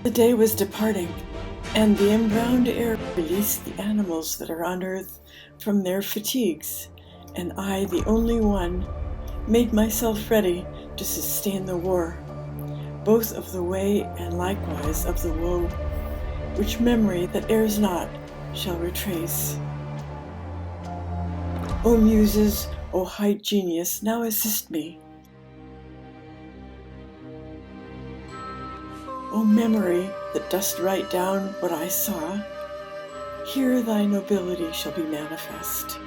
The day was departing, and the embrowned air released the animals that are on earth from their fatigues, and I, the only one, made myself ready to sustain the war, both of the way and likewise of the woe, which memory that errs not shall retrace. O Muses, O high genius, now assist me. O memory that dost write down what I saw, here thy nobility shall be manifest.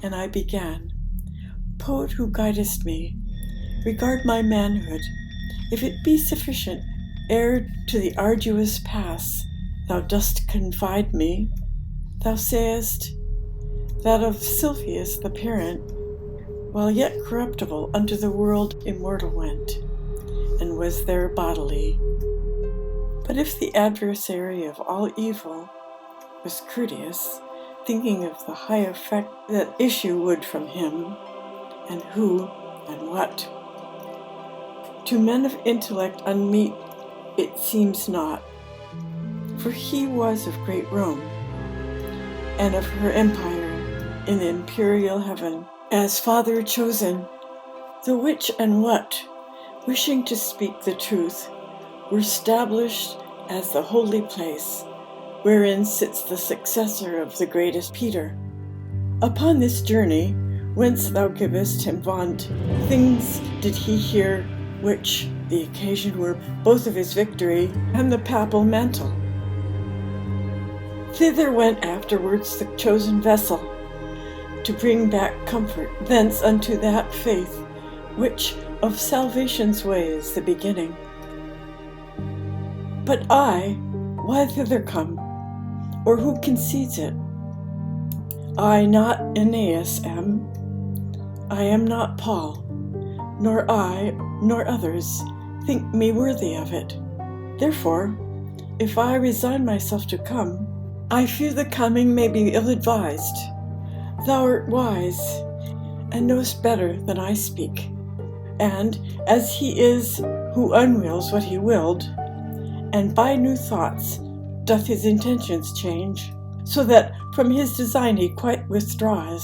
And I began, Poet who guidest me, regard my manhood, if it be sufficient, ere to the arduous pass thou dost confide me. Thou sayest, that of Sylvius the parent, while yet corruptible, unto the world immortal went, and was there bodily. But if the adversary of all evil was courteous, thinking of the high effect that issue would from him, and who, and what, to men of intellect unmeet it seems not, for he was of great Rome, and of her empire in the imperial heaven, as father chosen, the which and what, wishing to speak the truth, were established as the holy place, wherein sits the successor of the greatest Peter. Upon this journey, whence thou givest him vaunt, things did he hear, which the occasion were both of his victory and the papal mantle. Thither went afterwards the chosen vessel, to bring back comfort thence unto that faith, which of salvation's way is the beginning. But I, why thither come, or who concedes it? I not Aeneas am, I am not Paul, nor I, nor others, think me worthy of it. Therefore, if I resign myself to come, I fear the coming may be ill-advised. Thou art wise, and knowest better than I speak. And as he is who unwills what he willed, and by new thoughts doth his intentions change, so that from his design he quite withdraws.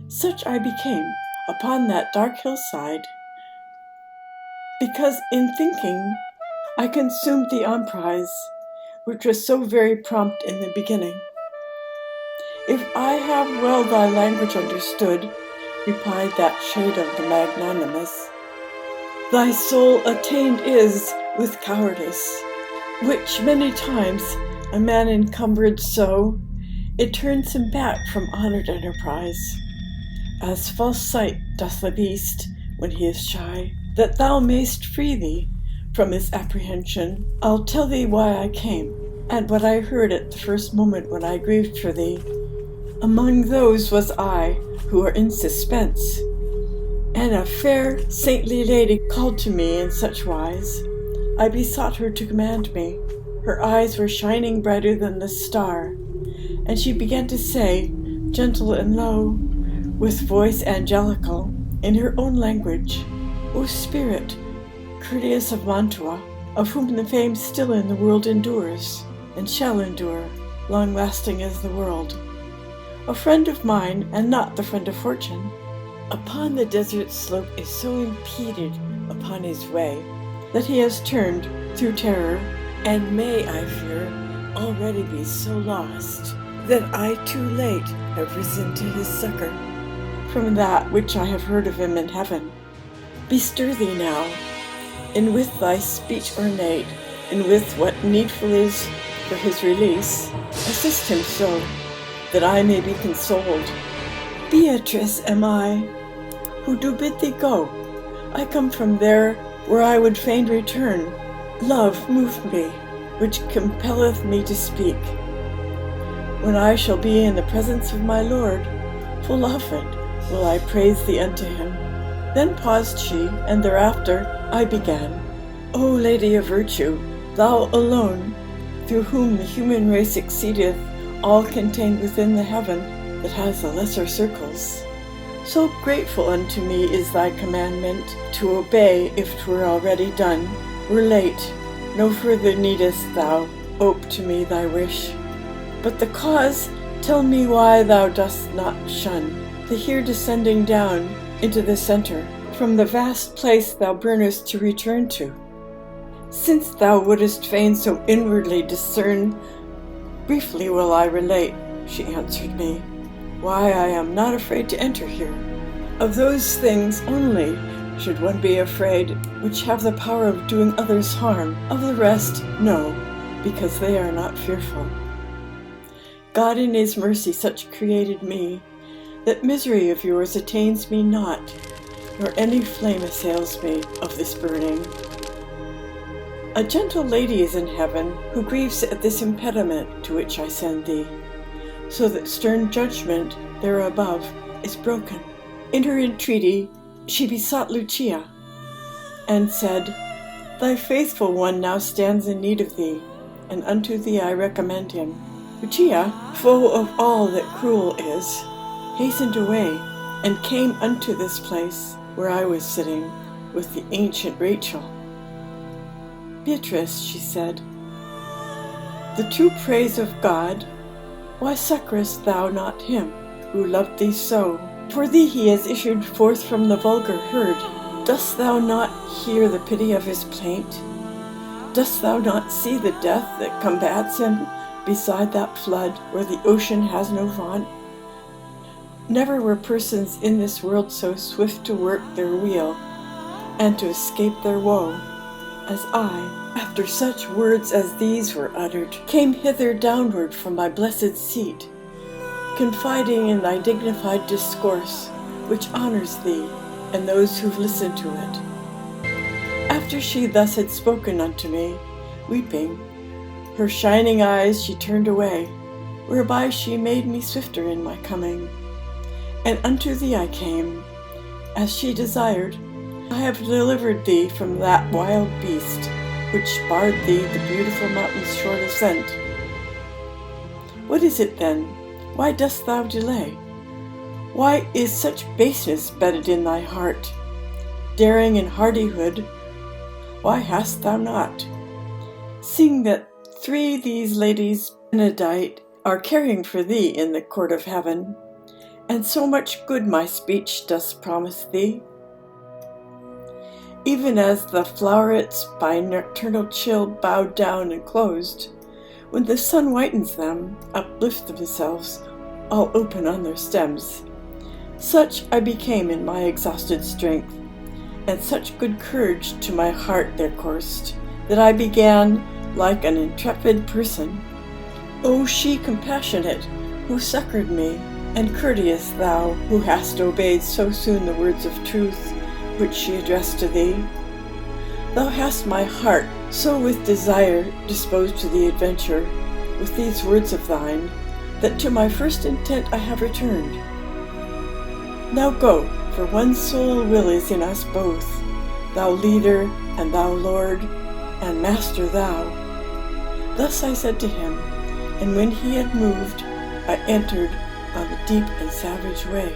Such I became upon that dark hillside, because in thinking I consumed the emprise, which was so very prompt in the beginning. If I have well thy language understood, replied that shade of the magnanimous, thy soul attainted is with cowardice, which many times a man encumbered so, it turns him back from honored enterprise, as false sight doth the beast when he is shy. That thou mayst free thee from his apprehension, I'll tell thee why I came, and what I heard at the first moment when I grieved for thee. Among those was I who are in suspense, and a fair saintly lady called to me in such wise, I besought her to command me. Her eyes were shining brighter than the star, and she began to say, gentle and low, with voice angelical, in her own language, O Spirit, courteous of Mantua, of whom the fame still in the world endures, and shall endure, long-lasting as the world, a friend of mine, and not the friend of fortune, upon the desert slope is so impeded upon his way, that he has turned through terror, and may, I fear, already be so lost, that I too late have risen to his succor. From that which I have heard of him in heaven, bestir thee now, and with thy speech ornate, and with what needful is for his release, assist him so, that I may be consoled. Beatrice am I, who do bid thee go. I come from there where I would fain return. Love moved me, which compelleth me to speak. When I shall be in the presence of my Lord, full often will I praise thee unto him. Then paused she, and thereafter I began. O Lady of Virtue, thou alone, through whom the human race exceedeth all contained within the heaven that has the lesser circles. So grateful unto me is thy commandment, to obey if 'twere already done, were late, no further needest thou ope to me thy wish. But the cause, tell me why thou dost not shun the here descending down into the center, from the vast place thou burnest to return to. Since thou wouldest fain so inwardly discern, briefly will I relate, she answered me, why I am not afraid to enter here. Of those things only should one be afraid which have the power of doing others harm. Of the rest, no, because they are not fearful. God in his mercy such created me, that misery of yours attains me not, nor any flame assails me of this burning. A gentle lady is in heaven, who grieves at this impediment to which I send thee, so that stern judgment there above is broken. In her entreaty she besought Lucia, and said, Thy faithful one now stands in need of thee, and unto thee I recommend him. Lucia, foe of all that cruel is, hastened away, and came unto this place where I was sitting with the ancient Rachel. Beatrice, she said, the true praise of God, why succourest thou not him who loved thee so? For thee he has issued forth from the vulgar herd. Dost thou not hear the pity of his plaint? Dost thou not see the death that combats him beside that flood where the ocean has no vaunt? Never were persons in this world so swift to work their weal and to escape their woe, as I, after such words as these were uttered, came hither downward from my blessed seat, confiding in thy dignified discourse, which honors thee and those who've listened to it. After she thus had spoken unto me, weeping, her shining eyes she turned away, whereby she made me swifter in my coming. And unto thee I came, as she desired. I have delivered thee from that wild beast, which barred thee the beautiful mountain's short ascent. What is it then? Why dost thou delay? Why is such baseness bedded in thy heart? Daring and hardihood, why hast thou not? Seeing that 3 these ladies Aeneid are caring for thee in the court of heaven, and so much good my speech does promise thee. Even as the flowerets by nocturnal chill bowed down and closed, when the sun whitens them, uplift themselves, all open on their stems. Such I became in my exhausted strength, and such good courage to my heart there coursed, that I began like an intrepid person. O she compassionate, who succored me, and courteous thou, who hast obeyed so soon the words of truth, which she addressed to thee. Thou hast my heart so with desire disposed to the adventure, with these words of thine, that to my first intent I have returned. Now go, for one sole will is in us both, thou leader, and thou Lord, and Master thou. Thus I said to him, and when he had moved, I entered on the deep and savage way.